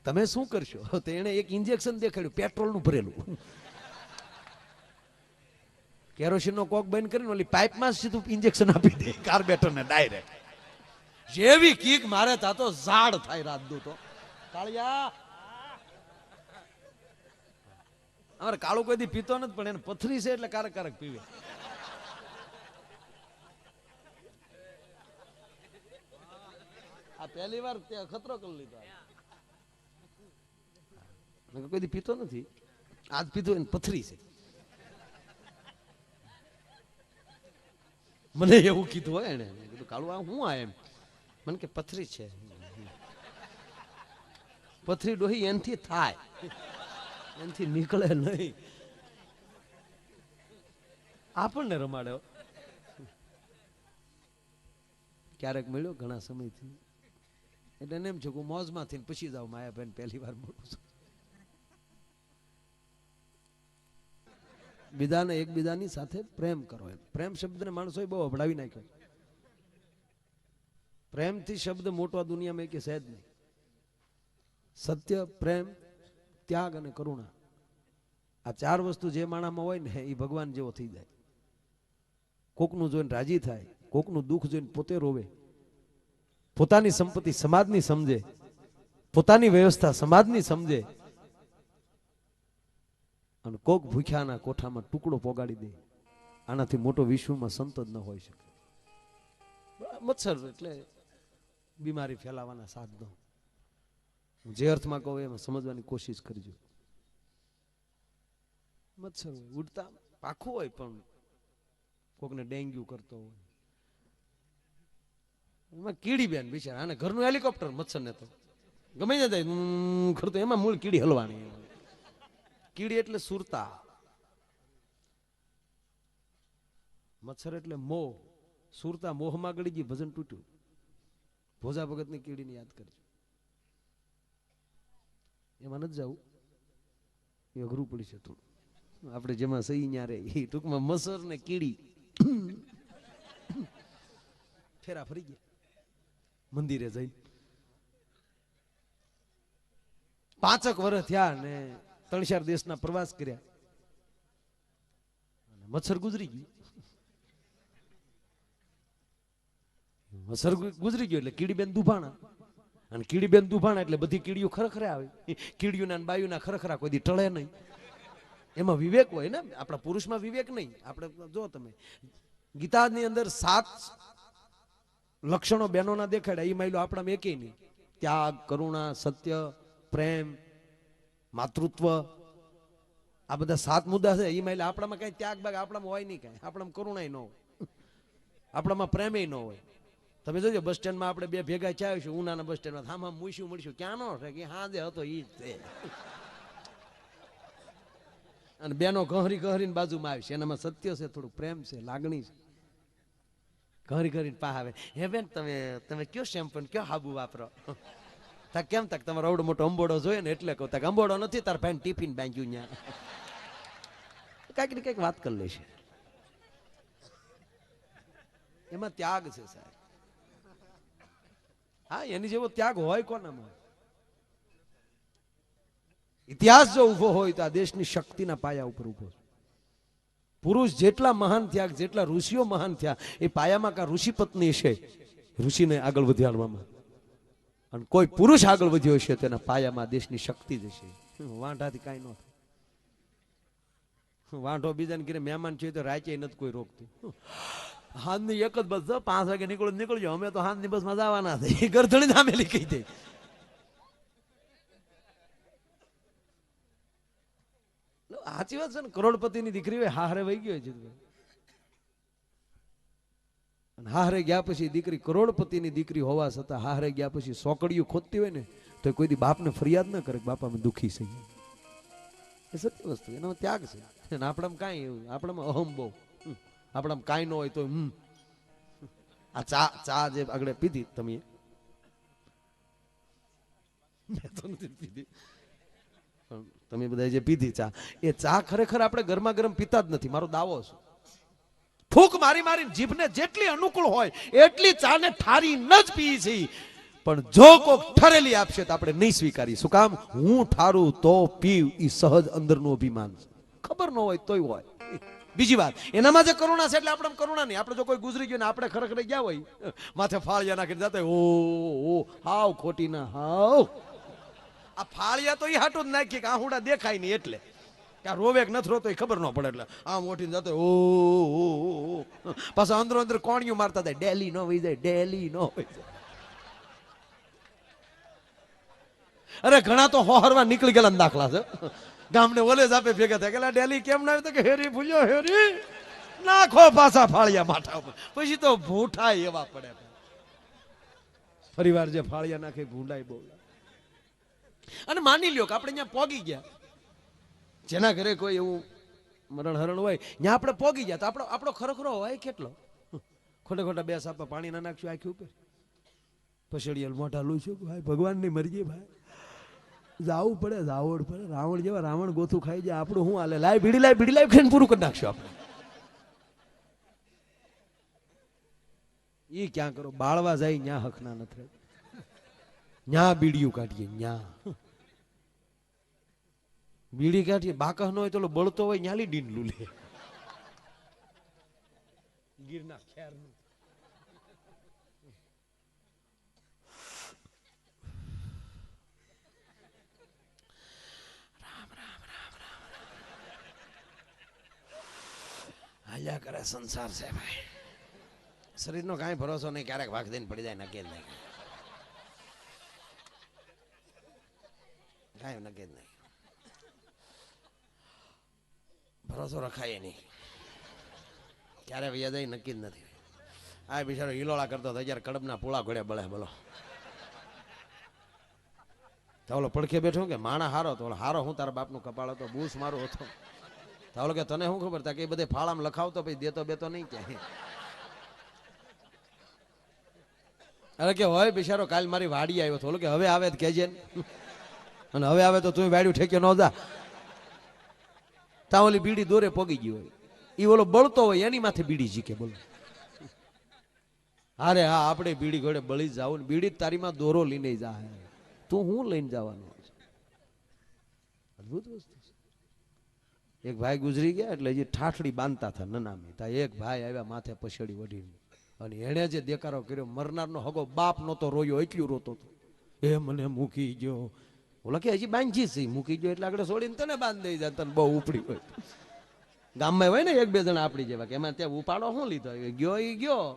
તમે શું કરશો? તો એને એક ઇન્જેક્શન દેખાડ્યું પેટ્રોલ નું ભરેલું. કેરોસીન નો કોક બંધ કરીને ઓલી પાઇપમાં સીધું ઇન્જેક્શન આપી દે કાર્બેટર ને ડાયરેક્ટ. જેવી કીક મારે તા તો ઝાડ થાય રાજદૂતો. કાળિયા અમારે કાળું કોઈ દી પીતો નથી પણ એને પથરી છે એટલે કારક કારક પીવે. આ પહેલી વાર ખતરો કરી લીધો. કોઈ દી પીતો નથી, આજ પીતો એને પથરી છે. મને એવું કીધું હોય એને, કીધું કાળું આ હું આ એમ, મને કે પથરી છે. પથરી ડોહી એનથી થાય, એનથી નીકળે નહીં. આપણને રમાડ્યો ક્યારેક મળ્યો ઘણા સમયથી, એટલે એમ છે કે મોજમાં થઈને પૂછી જાવ માયાબેન પહેલી વાર બોલું છું. બીજાને એકબીજાની સાથે પ્રેમ કરો. એમ પ્રેમ શબ્દને માણસોએ બહુ અભડાવી નાખ્યો. પ્રેમથી શબ્દ મોટો આ દુનિયામાં કે સહેજ નહીં. સત્ય, પ્રેમ, ત્યાગ અને કરુણા, આ ચાર વસ્તુ જે માણામાં હોય ને એ ભગવાન જેવો થઈ જાય. કોકનું જોઈને રાજી થાય, કોકનું દુઃખ જોઈને પોતે રોવે, પોતાની સંપત્તિ સમાજની સમજે, પોતાની વ્યવસ્થા સમાજની સમજે, અને કોક ભૂખ્યાના કોઠામાં ટુકડો પોગાડી દે. આનાથી મોટો વિશ્વમાં સંત જ ન હોઈ શકે. મચ્છર એટલે બીમારી ફેલાવાના સાધનો. જે અર્થમાં કહું એમાં સમજવાની કોશિશ કરજો. મચ્છર હોય ઉડતા પાખું હોય પણ કોકને ડેન્ગ્યુ કરતો હોય. એમાં કીડી બેન બિચારા, આને ઘરનું હેલિકોપ્ટર મચ્છર ને તો ગમે જાય કરતો, એમાં મૂળ કીડી હલવાની. કીડી એટલે સુરતા, મચ્છર એટલે મોહ. સુરતા મોહમાં ગળી ગઈ, ભજન તૂટ્યું. ભોજા ભગતની કીડીને યાદ કરજો. એમાં નથી જવું, એ અઘરું પડી છે થોડું. આપણે જેમાં સહી ન્યા રે એ ટૂંકમાં મસર ને કીડી ફેરા ફરી ગયા મંદિરે જઈ. 5 વર્ષ થયા ને 3-4 દેશના પ્રવાસ કર્યા. મચ્છર ગુજરી ગયું. મચ્છર ગુજરી ગયો એટલે કીડીબેન દુભાણા. અને કીડીબેન દુભાણા એટલે બધી કીડીઓ ખરેખરે આવે. કીડીઓના અને બાયુના ખરેખરા કોઈ દી ટળે નહીં. એમાં વિવેક હોય ને, આપણા પુરુષમાં વિવેક નહીં. આપણે જો તમે ગીતાની અંદર 7 લક્ષણો બહેનોના દેખાડ્યા, એ માયલો આપણામાં એકેય નહીં. ત્યાગ, કરુણા, સત્ય, પ્રેમ, માતૃત્વ, આ બધા 7 મુદ્દા છે. એ માયલા આપણામાં કઈ ત્યાગ બાગ આપણામાં હોય નહીં, કઈ આપણામાં કરુણાય ન હોય, આપણામાં પ્રેમેય ન હોય. તમે જોજો બસ સ્ટેન્ડમાં આપણે બે ભેગા ચાવીશું, ઉનાના બસ સ્ટેન્ડમાં આમાં મૂઈશું મળીશું, ક્યાં નો છે કે હા જે હતો એ જ છે. અને બેનો કહરી કહરીને બાજુમાં આવી છે, એનામાં સત્ય છે, થોડું પ્રેમ છે, લાગણી છે. કહરી કરીને પા આવે, હે બેન તમે કયો શેમ્પુ કયો હાબુ વાપરો? તા કેમ તક તમારો આવડો મોટો અંબોડો જોઈએ ને એટલે કહું. તક અંબોડો નથી, તાર ભાઈ ટિફિન બાંધ્યું ત્યાં. કઈક ને કઈક વાત કરી લેશે. એમાં ત્યાગ છે સાહેબ. હા, એની જેવો ત્યાગ હોય કોનામાં? ઇતિહાસ જો ઉભો હોય તો આ દેશની શક્તિના પાયા ઉપર ઉભો. પુરુષ જેટલા મહાન થયા, જેટલા ઋષિઓ મહાન થયા, એ પાયામાં કા ઋષિ પત્ની છે ઋષિને આગળ વધારવામાં, અને કોઈ પુરુષ આગળ વધ્યો છે તેના પાયામાં દેશની શક્તિ જ છે. વાંઢાથી કાંઈ ન થાય. વાંઢો બીજાને ઘરે મહેમાન છે તો રાચે નથી કોઈ રોકતું. હાથની એક જ બસ 5 વાગે નીકળજો, અમે તો હાથની બસમાં જવાના છે. ગરધણી નામેલી કહી દે. સાચી વાત છે ને, કરોડપતિની દીકરી હોય હારે વહી ગયો જીતભાઈ, હારે ગયા પછી દીકરી કરોડપતિની દીકરી હોવા છતાં હારે ગયા પછી સોકડીયું ખોદતી હોય ને તો કોઈ દી બાપને ફરિયાદ ન કરે કે બાપા અમે દુખી છે. એ સત્ય વસ્તુ, એનો ત્યાગ છે. આપણામાં કાંઈ એવું, આપણામાં અહમ બહુ, આપણામાં કાંઈ ન હોય તો આ ચા જે આગળ પીધી તમે, મેં તો નથી પીધી, તમે બધા જે પીધી ચા, એ ચા ખરેખર આપણે ગરમા ગરમ પીતા જ નથી, મારો દાવો છે. ફૂંક મારી મારી જીભને જેટલી અનુકૂળ હોય એટલી ચાને ઠારી ન જ પી છે. પણ જો કોક ઠરેલી આપશે તો આપણે નહીં સ્વીકારી. શું કામ? હું ઠારું તો પીવ, ઈ સહજ અંદરનું અભિમાન છે. ખબર ન હોય તોય હોય. બીજી વાત, એનામાં જે કરુણા છે એટલે આપણે કરુણા નહીં. આપણે જો કોઈ ગુજરી ગયો ને આપણે ખરેખર ગયા હોય, માથે ફાળિયા નાખીને જતા ઓ હાવ ખોટી ના હાવ. આ ફાળિયા તો એ હાટું જ નાખીએ કે આહુડા દેખાય નહીં એટલે, કે આ રોવેક નથી રોતો એ ખબર ન પડે એટલે આમ ઓઠીને જતો ઓ પાછા અંદરો અંદર કોણિયું મારતા જાય, ડેલી નો વહી જાય, ડેલી નો વહી જાય. અરે ઘણા તો હોહરવા નીકળી ગયેલા દાખલા છે. ગામને ઓલે જ આપે ભેગા થાય કે ડેલી કેમ ના આવે તો કે હેરી ભૂલ્યો હેરી નાખો પાછા ફાળિયા માથા ઉપર, પછી તો ભૂઠા એવા પડે. ફરીવાર જે ફાળિયા નાખે ભૂંડાય બહુ. અને માની લ્યો કે આપણે અહીંયા પોગી ગયા, જેના ઘરે કોઈ એવું મરણ હરણ હોય ત્યાં આપણે પોગી ગયા, તો આપણો ખરેખરો હોય કેટલો? ખોટા ખોટા બે સાપા પાણી ના નાખશું આખી ઉપર, પછડીયલ મોઢા લૂશું, ભાઈ ભગવાન ની મરજી, ભાઈ જાવું પડે, જાવડ પડે. રાવણ જેવા રાવણ ગોથું ખાઈ જાય, આપણું શું હાલે? લાય બીડી લાય ખાઈને પૂરું કરી નાખશું આપણે. એ ક્યાં કરો? બાળવા જાય ન્યા હકના નથી, ન્યા બીડીયું કાઢીએ, ન્યા બીડી કાઢીએ. બાકહ ન હોય તો બળતો હોય ન્યાલી ડીંડલું લે, ગીરના ખેરનું. હાલ્યા કરે સંસાર છે ભાઈ. શરીરનો કાંઈ ભરોસો નહીં, ક્યારેક ભાગ દઈને પડી જાય, નક્કી જ નહીં, કાંઈ નક્કી જ નહીં, ભરોસો રખાય નહીં, ક્યારે વૈયા જાય નક્કી જ નથી. આ બિચારો હિલોળા કરતો હતો, જ્યારે કડબના પોળા ઘોડે બળે બોલો. તો ઓલો પડખે બેઠો કે માણા હારો, તો હારો હું તારા બાપનું કપાળ હતો, બૂસ મારો હતો. તો કે તને શું ખબર? તા કે બધે ફાળામાં લખાવતો પછી દેતો બેતો નહીં ક્યાંય. અરે કે હોય બિચારો કાલ મારી વાડી આવ્યો હતો, કે હવે આવે કેજે, અને હવે આવે તો તું વાડ્યું ઠેક્યો ન જા. તા ઓલી બીડી દોરે પોગી ગઈ હોય, એ ઓલો બળતો હોય એની માથે બીડી જીકે બોલો. અરે હા, આપણે બીડી ઘોડે બળી જ જાવ ને, બીડી તારીમાં દોરો લઈને જા, તું હું લઈને જવાનું? અદભુત વસ્તુ. એક ભાઈ ગુજરી ગયા એટલે જે ઠાઠડી બાંધતા હતા નનામી, તા એક ભાઈ આવ્યા માથે પછડી વઢીને, અને એણે જે દેકારો કર્યો, મરનારનો હગો બાપ નતો રોયો, એટલું રોતો હતો, એ મને મૂકી ગયો. ઓલા કે હજી બાંધી છે, મૂકી ગયો એટલે આગળ છોડીને તને બાંધી દઈ જાય, તને બહુ ઉપડી હોય. ગામમાં હોય ને એક બે જણા આપણી જેવા, કે એમાં ત્યાં ઉપાડો શું લીધો? ગયો એ ગયો.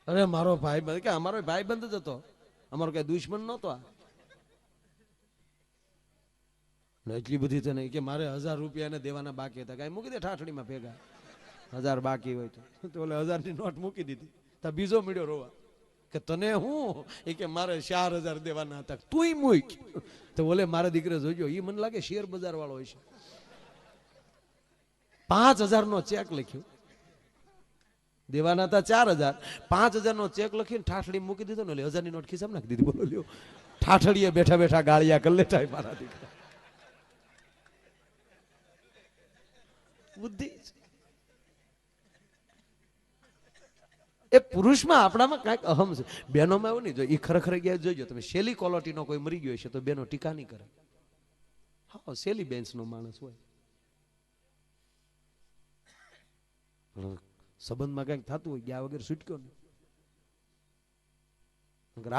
અરે મારો ભાઈ બંધ, કે અમારો ભાઈ બંધ જ હતો, અમારો કઈ દુશ્મન નતો. એટલી બધી તો નહીં કે મારે 1000 રૂપિયા દેવાના બાકી હતા, કઈ મૂકી દે ઠાઠડીમાં ભેગા, 1000 બાકી હોય તો ઓલે 1000ની નોટ મૂકી દીધી. તો બીજો મળ્યો રોવા કે તને હું? એ કે મારે 4000 દેવાના હતા, તુંય મૂક. તો ઓલે મારા દીકરે જોજો, એ મને લાગે શેર બજાર વાળો હોય છે, 5000 નો ચેક લખ્યો, દેવાના હતા 4000, 5000 નો ચેક લખીને ઠાઠડી મૂકી દીધો ને, 1000 ની નોટ ખિસ્સામાં નાખી દીધી. બોલો લ્યો, ઠાઠડીએ બેઠા બેઠા ગાળિયા કરી લેતા મારા દીકરા. બુદ્ધિ એ પુરુષમાં આપણામાં કાંઈક અહમ છે. બહેનોમાં એવું નહીં, જો એ ખરેખર ગયા જોઈજો તમે, શેલી ક્વોલિટીનો કોઈ મરી ગયો છે તો બેનો ટીકા નહીં કરે. હા, શેલી બેન્સનો માણસ હોય, સંબંધમાં કંઈક થતું હોય, ગયા વગર છૂટક્યો નહીં,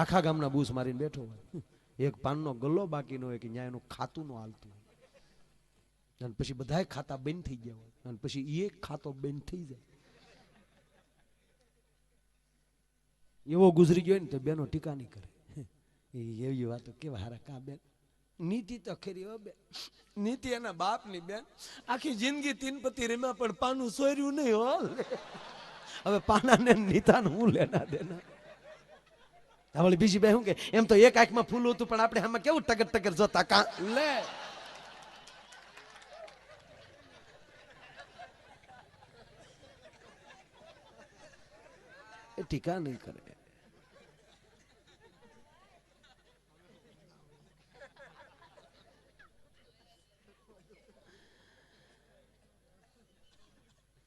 આખા ગામના બૂસ મારીને બેઠો હોય, એક પાનનો ગલ્લો બાકી ન હોય કે ન્યાય એનું ખાતું નો હાલતું હોય, અને પછી બધા ખાતા બંધ થઈ ગયા હોય, અને પછી એક ખાતો બંધ થઈ જાય. એવો ગુજરી ગયો ને તો બેનો ટીકા નહીં કરે. એવી વાતો કેવા હારા કા બેન નીતિ તો ખરી હો બેન, નીતિ એના બાપની બેન. આખી જિંદગી તીન પતિ રેમાં પણ પાનું સોર્યું નહીં હો. હવે પાનાને નીતાને હું લેના દેના. હવે બીજી બે શું કે એમ તો એક આંખમાં ફૂલ હતું પણ આપણે આમાં કેવું ટગર ટગર જોતા કા લે. એ ટીકા નહીં કરે.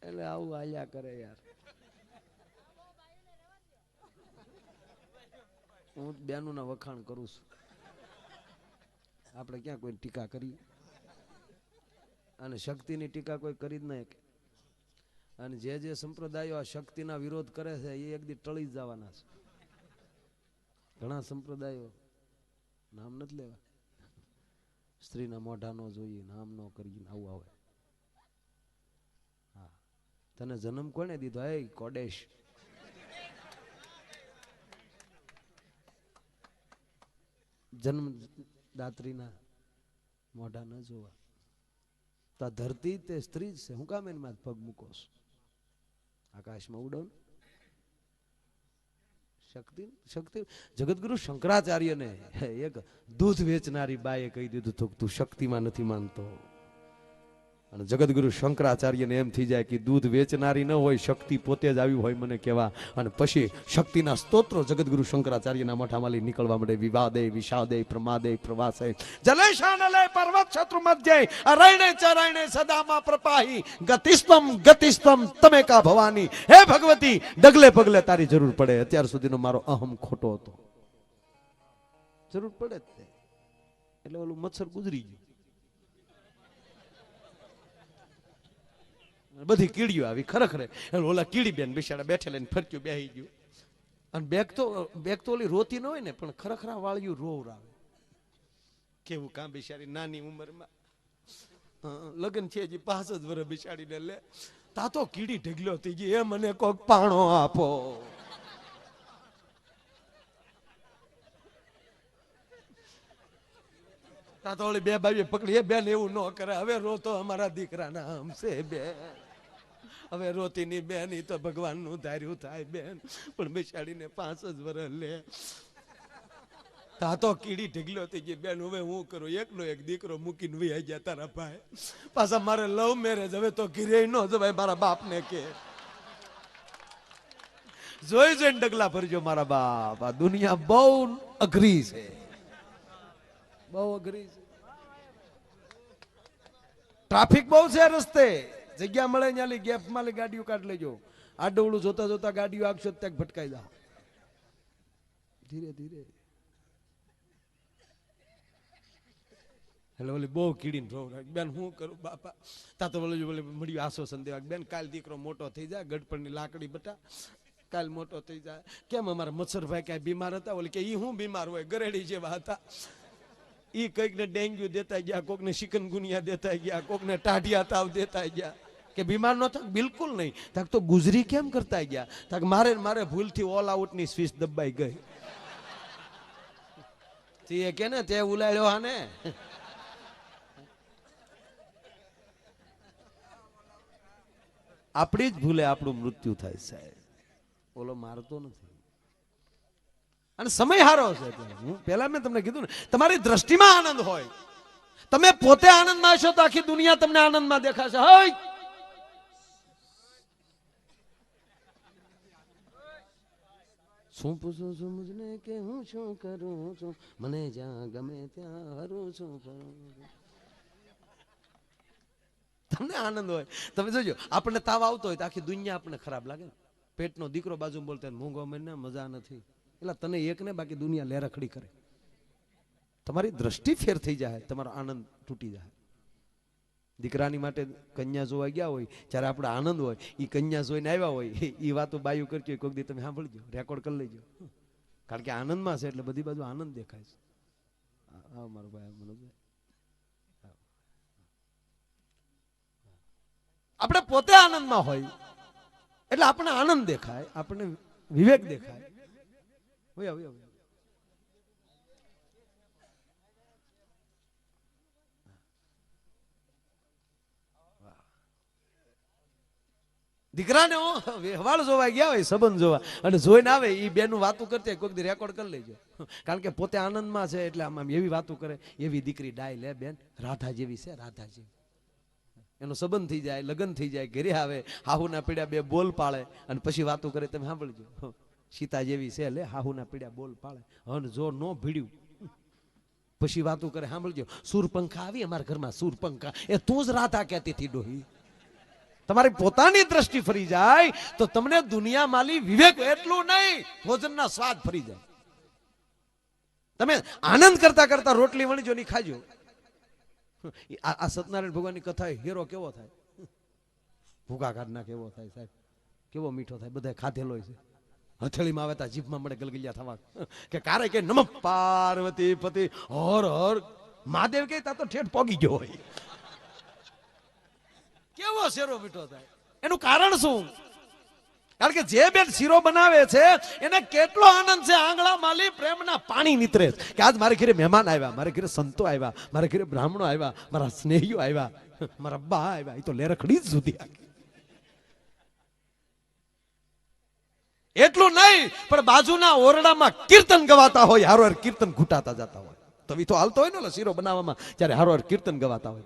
એટલે આવું આયા કરે યાર. હું બેનું ના વખાણ કરું છું, આપણે ક્યાં કોઈ ટીકા કરી? અને શક્તિની ટીકા કોઈ કરી જ નહીં. અને જે સંપ્રદાયો આ શક્તિના વિરોધ કરે છે એ એક દી ટળી જ જવાના છે. ઘણા સંપ્રદાયો નામ નથી લેવા, સ્ત્રીના મોઢા નો જોઈએ, નામ નો કરીને આવું આવે. હા, તને જન્મ કોને દીધો? હે કોડેશ, જન્મદાત્રીના મોઢા ન જોવા. તો આ ધરતી તે સ્ત્રી જ છે, હું કામ એની માં પગ મૂકો છો? આકાશમાં ઉડો ને. શક્તિ જગતગુરુ શંકરાચાર્યને એક દૂધ વેચનારી બાએ કહી દીધું તું શક્તિમાં નથી માનતો. અને જગતગુરુ શંકરાચાર્યને એમ થઈ જાય કે દૂધ વેચનારી ન હોય, શક્તિ પોતે જ આવી હોય મને કહેવા. અને પછી શક્તિના સ્તોત્રો જગતગુરુ શંકરાચાર્યના મોઢામાં લઈ નીકળવા માંડે. વિવાદે વિષાદે પ્રમાદે પ્રવાસે જલેશાનલે પર્વત શત્રુ મધ્યે અરણે ચરણે સદામાં પ્રપાહી ગતિસ્તમ ગતિસ્તમ તમે કા ભવાની. હે ભગવતી, ડગલે પગલે તારી જરૂર પડે. અત્યાર સુધીનો મારો અહમ ખોટો હતો, જરૂર પડે જ એટલે ઓલું મચ્છર ગુજરી ગયું. બધી કીડીઓ આવી ખરેખર. ઓલા કીડી બેન બિચારા બેઠે લઈને ફરક્યું બેહી ગયું. અને બેગ તો ઓલી રોતી ન હોય ને, પણ ખરેખર વાળ્યું રોવ આવે. કેવું કામ બિચારી નાની ઉંમરમાં લગ્ન છે હજી 5 જ વર્ષ બિચારીને લે. તા તો કીડી ઢગલો થઈ ગઈ, એ મને કોક પાણો આપો. તા તો ઓલી બે બાવી પકડી, એ બેન એવું ન કરે, હવે રોતો અમારા દીકરાના આમ છે બેન, હવે રોતીની બેન ઈ તો ભગવાનનું ધાર્યું થાય બેન. પણ બેસાડીને 5 જ વર્ષ લે. તા તો કીડી ઢગલો થઈ ગઈ બેન, હવે હું કરું? એકનો એક દીકરો મૂકીને વહી ગયા તારા ભાઈ. પાછા મારે લવ મેરેજ, હવે તો ઘીરે ન જવાય મારા બાપને કે. જોઈ જોઈને ડગલા ભરજો મારા બાપ. આ દુનિયા બહુ અઘરી છે, બહુ અઘરી છે. ટ્રાફિક બહુ છે રસ્તે, જગ્યા મળે ત્યાં ગેપ માં ગાડીઓ કાઢ લેજો. આડવડું જોતા જોતા ગાડીઓ આગશો ત્યાં ભટકાઈ જાઓ. ધીરે ધીરે. એટલે ઓલી બહુ કીડીને રોવ બેન, હું કરું બાપા? તા તો બોલે મળ્યું આશ્વાસન દેવા, બેન કાલ દીકરો મોટો થઈ જાય, ગડપણની લાકડી બટા કાલ મોટો થઈ જાય. કેમ અમારા મચ્છરભાઈ ક્યાંય બીમાર હતા? ઓલી કે ઈ હું બીમાર હોય, ગરેડી જેવા હતા. ઈ કઈકને ડેન્ગ્યુ દેતા ગયા, કોકને ચિકનગુનિયા દેતા ગયા, કોકને ટાઢિયા તાવ દેતા ગયા. કે બીમાર ન થાક? બિલકુલ નહીં. થાક તો ગુજરી કેમ કરતા ગયા? થાક મારે ભૂલથી ઓલ આઉટની સ્વિચ દબાઈ ગઈ. તે કે ને તે ઉલાડ્યો હા ને. આપણી જ ભૂલે આપણું મૃત્યુ થાય સાહેબ, ઓલો મારતો નથી. અને સમય હારો છે. હું પહેલા મેં તમને કીધું ને, તમારી દ્રષ્ટિમાં આનંદ હોય, તમે પોતે આનંદમાં હશો તો આખી દુનિયા તમને આનંદમાં દેખાશે. હોય શું પૂછું છું મુજને કે હું શું કરું છું, મને જ્યાં ગમે ત્યાં હરું છું. તમને આનંદ હોય. તમે જોજો, આપણને તાવ આવતો હોય તો આખી દુનિયા આપણને ખરાબ લાગે. પેટનો દીકરો બાજુ બોલતા મૂંગો મને મજા નથી, એટલે તને એક ને બાકી દુનિયા લેરખડી કરે. તમારી દ્રષ્ટિ ફેર થઈ જાય, તમારો આનંદ તૂટી જાય. દીકરાની માટે કન્યા જોવા ગયા હોય, જ્યારે આપણે આનંદ હોય, એ કન્યા જોઈને આવ્યા હોય, એ વાતો બાયું કરતી હોય, કોઈક દી તમે સાંભળજો, રેકોર્ડ કરી લેજો. કારણ કે આનંદમાં છે એટલે બધી બાજુ આનંદ દેખાય છે. હા મારો ભાઈ મનોજભાઈ, આપણે પોતે આનંદમાં હોય એટલે આપણને આનંદ દેખાય, આપણને વિવેક દેખાય. દીકરાને વ્યવહાર જોવા ગયા હોય, સંબંધ જોવા, અને જોઈને આવે એ બેનું વાતું કરતી હોય, કોઈક દી રેકોર્ડ કરી લેજો, કારણ કે પોતે આનંદમાં છે એટલે આમ એવી વાતું કરે, એવી દીકરી ડાય લે બેન, રાધા જેવી છે, રાધા જેવી. એનો સંબંધ થઈ જાય, લગ્ન થઈ જાય, ઘરે આવે, હાહુના પીડ્યા બે બોલ પાડે, અને પછી વાતું કરે. તમે સાંભળજો, સીતા જેવી છે લે, હાહુના પીડ્યા બોલ પાડે, હન જો નો ભીડ્યું પછી વાતું કરે. સાંભળજો, સૂરપંખા આવી અમારા ઘરમાં, સૂરપંખા, એ તું જ રાધા કહેતી હતી ડોહી. તમારી પોતાની દ્રષ્ટિ ફરી જાય તો તમને દુનિયા માલી વિવેક એટલું નહીં, ભોજનના સ્વાદ ફરી જાય. તમે આનંદ કરતા કરતા રોટલી વણીજો ની ખાજો. આ સત્યનારાયણ ભગવાનની કથા હેરો કેવો થાય, ભૂખા કાઢના કેવો થાય સાહેબ, કેવો મીઠો થાય, બધા ખાધેલો છે. હથેળીમાં આવે તા જીભમાં મળે ગલગલિયા થવા, કે કારે કે નમઃ પાર્વતી પતિ હર હર મહાદેવ કે તા તો ઠેઠ પોગી ગયો હોય. કેવો શેરો મીઠો થાય, એનું કારણ શું? કારણ કે જે બેન શીરો બનાવે છે એને કેટલો આનંદ છે, આંગળા માલી પ્રેમના પાણી નીતરે કે આજ મારે ઘરે મહેમાન આવ્યા, મારે ઘરે સંતો આવ્યા, મારે ઘરે બ્રાહ્મણો આવ્યા, મારા સ્નેહીઓ આવ્યા, મારા બા આવ્યા, એ તો લેરખડી જ સુધી આવી. એટલું નહીં, પણ બાજુના ઓરડામાં કીર્તન ગવાતા હોય, હારો કીર્તન ઘૂંટાતા જતા હોય, તો એ તો હાલતો હોય ને શીરો બનાવવામાં, ત્યારે હારો કીર્તન ગવાતા હોય.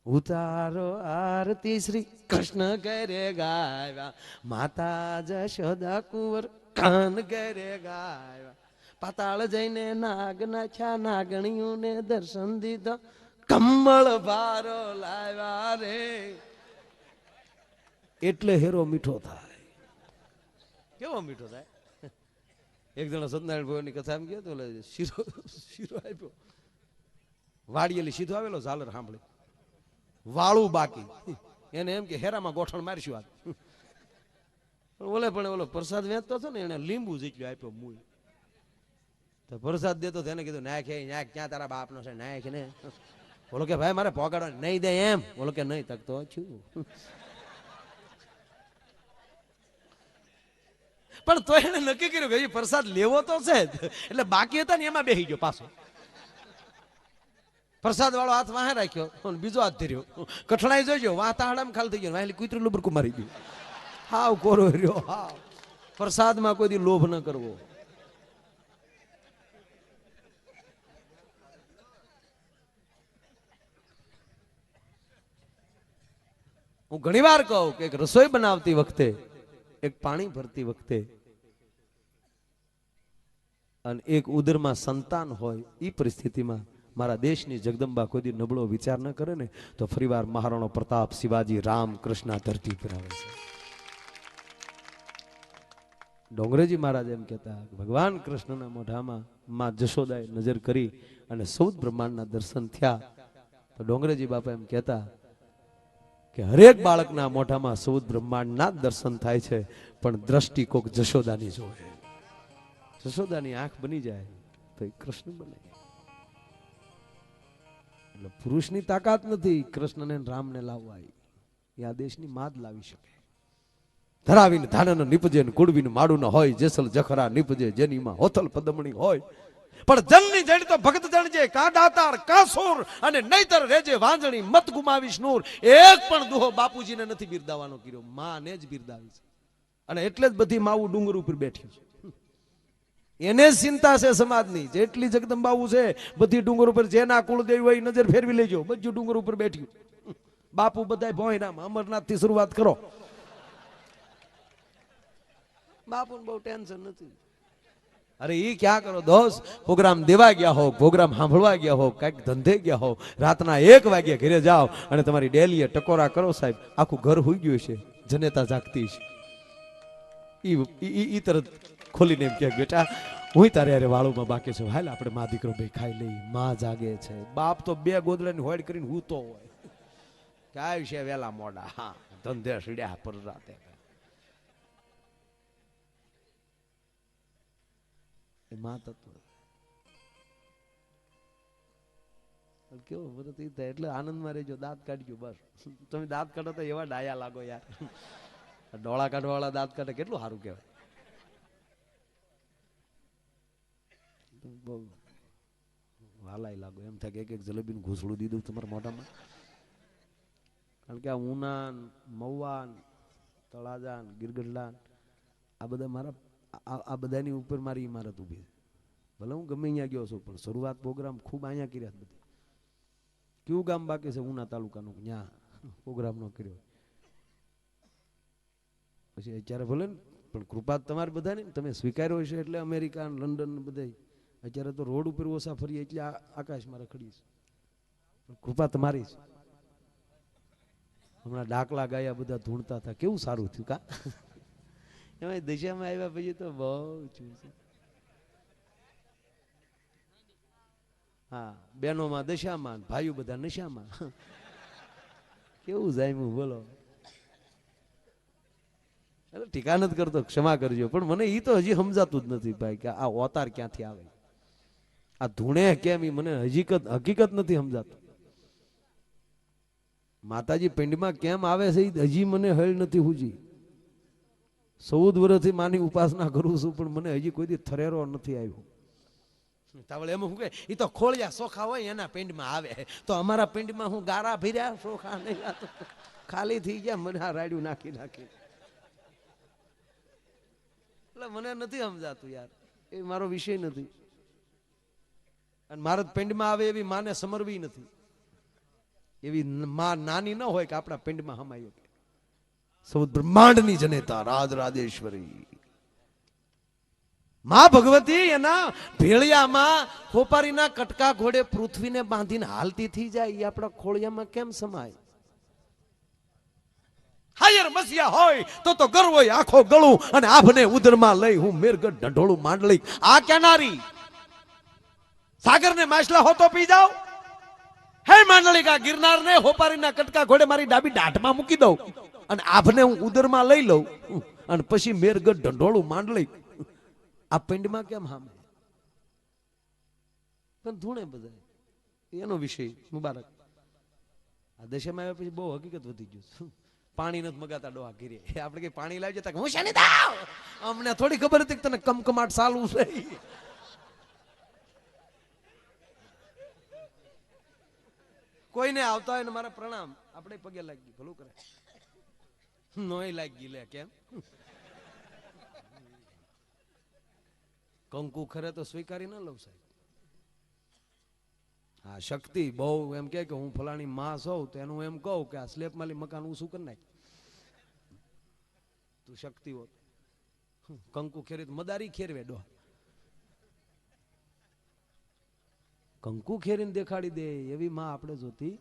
ઉતારો આરતી શ્રી કૃષ્ણ કરે ગાવ્યા, માતા જશોદા કુંવર કાન કરે ગાવ્યા, પાતાળ જઈને નાગ નાખ્યા, નાગણીઓને દર્શન દીધો, કમળ ભારો લાવ્યા રે. એટલે હેરો મીઠો થાય. કેવો મીઠો થાય? એક જણા સત્યનારાયણ ભગવાનની કથા એમ ગયો તો શીરો આપ્યો, વાડીએલી સીધો આવેલો, ઝાલર સાંભળી, વાળું બાકી, એને એમ કે હેરામાં ગોઠણ મારશું આજ. ઓલે પણ ઓલો પ્રસાદ વેચતો હતો ને, એને લીંબુ જેટલું આપ્યો મૂળ, તો પ્રસાદ દેતો એને કીધું નાખે નાખ, ક્યાં તારા બાપનો છે નાખ ને. બોલો કે ભાઈ મારે પોગાડો નહીં દે એમ. બોલો કે નહીં તકતો છું. પણ તો એને નક્કી કર્યું કે પ્રસાદ લેવો તો છે જ, એટલે બાકી હતા ને એમાં બેસી ગયો પાછો. પ્રસાદ વાળો હાથ વાહે રાખ્યો, બીજો હાથ ધર્યો, કઠણાઈ જોઈજો, વાહ તાહડામાં ખાલી થઈ ગયો, વાહેલી કૂતરું લુબરકું મારી ગયું. હાવ કોરો રહ્યો, હાવ. પ્રસાદમાં કોઈ દી લોભ ન કરવો. હું ઘણી વાર કહું કે એક રસોઈ બનાવતી વખતે, એક પાણી ભરતી વખતે, અને એક ઉદરમાં સંતાન હોય, એ પરિસ્થિતિમાં મારા દેશની જગદંબા કોઈ દી નબળો વિચાર ન કરે ને, તો ફરીવાર મહારાણો પ્રતાપ, શિવાજી, રામ, કૃષ્ણ ધરતી પર આવે છે. ડોંગરેજી મહારાજ એમ કહેતા, ભગવાન કૃષ્ણના મોઢામાં માં જશોદાએ નજર કરી અને સૌદ બ્રહ્માંડના દર્શન થયા. તો ડોંગરેજી બાપા એમ કહેતા કે હરેક બાળકના મોઢામાં સૌદ બ્રહ્માંડના જ દર્શન થાય છે, પણ દ્રષ્ટિ કોક જશોદાની જોવે. જશોદાની આંખ બની જાય તો એ કૃષ્ણ બને. એટલે પુરુષની તાકાત નથી કૃષ્ણને રામને લાવવા, એ આ દેશની માદ લાવી શકે. ધરાવીને ધાનનો નીપજે ને કુડવીને માડું ન હોય, જેસલ જખરા નીપજે જેનીમાં હોથલ પદમણી હોય. પણ જનની જણ તો ભગત જણજે, કા દાતાર કા સોર, અને નહીતર રેજે વાંજણી, મત ગુમાવીશ નૂર. એક પણ દુહો બાપુજીને નથી બિરદાવાનો કર્યો, માને જ બિરદાવી છે. અને એટલે જ બધી માવું ડુંગર ઉપર બેઠી છે. એને જ ચિંતા છે સમાજની, જેટલી જગદંબાવું છે બધી ડુંગર ઉપર, જેના કુળદેવી હોય નજર ફેરવી લેજો, બધું ડુંગર ઉપર બેઠ્યું. બાપુ બધાય ભોયરામ, અમરનાથ થી શરૂઆત કરો. બાપુને બહુ ટેન્શન નથી. અરે ઈ ક્યાં કરો દોસ્ત, પ્રોગ્રામ દેવા ગયા હો, પ્રોગ્રામ સાંભળવા ગયા હો, કઈક ધંધે ગયા હો, રાતના 1 વાગ્યે ઘરે જાઓ અને તમારી ડેલીએ ટકોરા કરો સાહેબ, આખું ઘર હોઈ ગયું છે, જનેતા જાગતી છે. ઈ તરત ખોલીને એમ કે બેટા હું તારે યારે વાળુમાં બાકી છું, હાલ આપણે મા દીકરો બે ખાઈ લઈ. માં જાગે છે, બાપ તો 2 ગોદડાની હોડ કરીને હૂતો હોય, કાય છે વેલા મોડા, હા ધંધે સીડ્યા પર રાતે. માં તત્વ કેવો વ્રત ઈ થાય, એટલે આનંદમાં રહેજો, દાંત કાઢજો બસ. તમે દાંત કાઢો તો એવા ડાયા લાગો યાર. ડોળા કાઢવા વાળા દાંત કાઢે કેટલું સારું કહેવાય. બહુ વાલાય લાગો, એમ થાય કે એક જલેબીનું ઘૂસડું દીધું તમારા મોઢામાં. કારણ કે આ ઉનાન મવાન તળાજા ને ગીરગઢડા ને આ બધા મારા આ બધાની ઉપર મારી ઇમારત ઊભી છે. ભલે હું ગમે અહીંયા ગયો છું પણ શરૂઆત પ્રોગ્રામ ખૂબ અહીંયા કર્યા બધે. કયું ગામ બાકી છે ઉના તાલુકાનું ત્યાં પ્રોગ્રામ નો કર્યો પછી અત્યારે ભલે ને પણ કૃપા તમારી બધાની તમે સ્વીકાર્યો છે એટલે અમેરિકા લંડન બધા અત્યારે તો રોડ ઉપર ઓછા ફરીએ એટલે આકાશમાં રખડી છે. કૃપા તમારી છે. હમણાં ડાકલા ગાયા બધા ધૂણતા હતા કેવું સારું થયું કા એમાં દશામાં આવ્યા પછી તો બહુ છું. હા બહેનોમાં દશામાં ભાઈઓ બધા નશામાં કેવું જાય બોલો. એટલે ટીકા નથી કરતો ક્ષમા કરજો પણ મને એ તો હજી સમજાતું જ નથી ભાઈ કે આ અવતાર ક્યાંથી આવે આ ધૂણે કેમ એ મને હકીકત નથી સમજાતું. માતાજી પિંડમાં કેમ આવે છે એ હજી મને હળ નથી હુજી. 14 વર્ષથી માની ઉપાસના કરું છું પણ મને હજી કોઈ દી થરેરો નથી આવ્યો. તાવળે એમ હું કે એ તો ખોળિયા સોખા હોય એના પિંડમાં આવે તો અમારા પિંડમાં હું ગારા ભર્યા સોખા નહીં ખાલી થઈ ગયા મને આ રાડ્યું નાખી નાખી. એટલે મને નથી સમજાતું યાર એ મારો વિષય નથી અને મારા પિંડમાં આવે એવી માને સમરવી નથી. એવી માં નાની ન હોય કે આપણા પિંડમાં હમાય કે સૌ બ્રહ્માંડની જનેતા રાજ રાજેશ્વરી માં ભગવતી એના ભેળિયામાં ખોપારીના કટકા ઘોડે પૃથ્વીને બાંધીને હાલતી થઈ જાય એ આપણા ખોળિયામાં કેમ સમાય. હાયર મસિયા હોય તો ગર્વ હોય આખો ગળું અને આભને ઉદરમાં લઈ હું મેરગઢ ઢંઢોળું માંડલી આ ક્યાંનારી સાગરને માછલા હોતો પી જાવ. હે માંડલિકા ગિરનાર ને હોપારીના કટકા ઘોડે મારી ડાબી દાઢમાં મૂકી દઉં અને આભને હું ઉદરમાં લઈ લઉં અને પછી મેરગઢ ઢંઢોળું માંડલી આ પિંડમાં કેમ હામે પણ ધૂણે બધા એનો વિષય મુબારક. આ દશામાં આવ્યા પછી બહુ હકીકત વધી ગયું. પાણી નથી મગાતા ડોહા ઘીરે આપણે કઈ પાણી લાવી જતા હું શાની દાવ અમને થોડી ખબર હતી કે તને કમકમાટ ચાલુ છે. કોઈને આવતા હોય ને મારા પ્રણામ આપણે પગે લાગી ભલું કરે નોય લાગી લે કેમ કંકુ ખરે તો સ્વીકારી ન લઉં સાહેબ. હા શક્તિ બહુ એમ કે હું ફલાણી માં સૌ તો એનું એમ કહું કે આ સ્લેબ માલી મકાન ઊંચું કરી નાખ તું શક્તિ હોત. કંકુ ખેરી મદારી ખેરવે ડો કંકુ ખેરીને દેખાડી દે એવી માં આપણે જોતી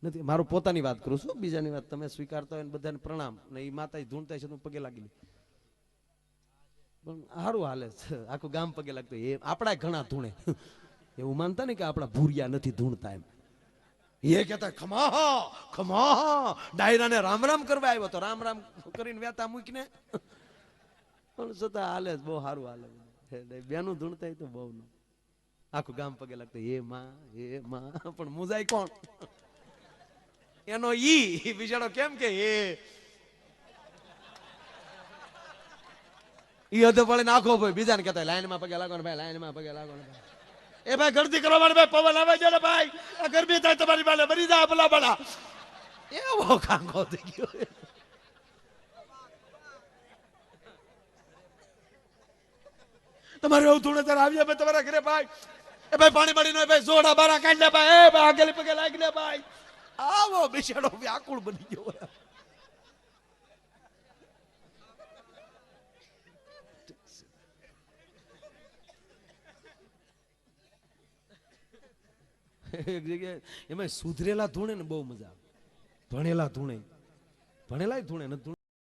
નથી. મારું પોતાની વાત કરું છું બીજાની વાત તમે સ્વીકારતા હોય બધાને પ્રણામ ને એ માતા ધૂણતા છે તું પગે લાગી પણ સારું હાલે છે આખું ગામ પગે લાગતું એ આપણા ઘણા ધૂણે એવું માનતા ને કે આપણા ભૂરિયા નથી ધૂણતા એમ એ કહેતા ખમા ખમા ડાયરાને રામ રામ કરવા આવ્યો તો રામ રામ કરીને વેતા મૂકીને પણ છતાં હાલે બહુ સારું હાલે બેનું ધૂણતા તો બહુ ન આખું ગામ પગે લાગતું એ માં પણ મુજાય કોણ એનો ઈ બિચારો કેમ કે ઈ હદે પડે નાખો ભાઈ બીજાને કહેતા લાઈનમાં પગે લાગો ને ભાઈ લાઈનમાં પગે લાગો ને ભાઈ એ ભાઈ ગરદી કરવા માટે ભાઈ પવન આવે છે ને ભાઈ આ ગરમી થાય તમારી પાસે મરી જાય ભલા ભલા એવો કાંગો થઈ ગયો. તમારે એવું થોડું ત્યારે આવીએ ભાઈ તમારા ઘરે ભાઈ એ ભાઈ પાણી મળી નો ભાઈ જોડા બારા કાઢી લે ભાઈ એ ભાઈ આગળ પગે લાગી લે ભાઈ આવો બિચારો વ્યાકુળ બની ગયો. એક જગ્યાએ એમાં સુધરેલા ધૂણે ને બહુ મજા આવે. ભણેલા ધૂણે ભણેલા ધૂણે નથી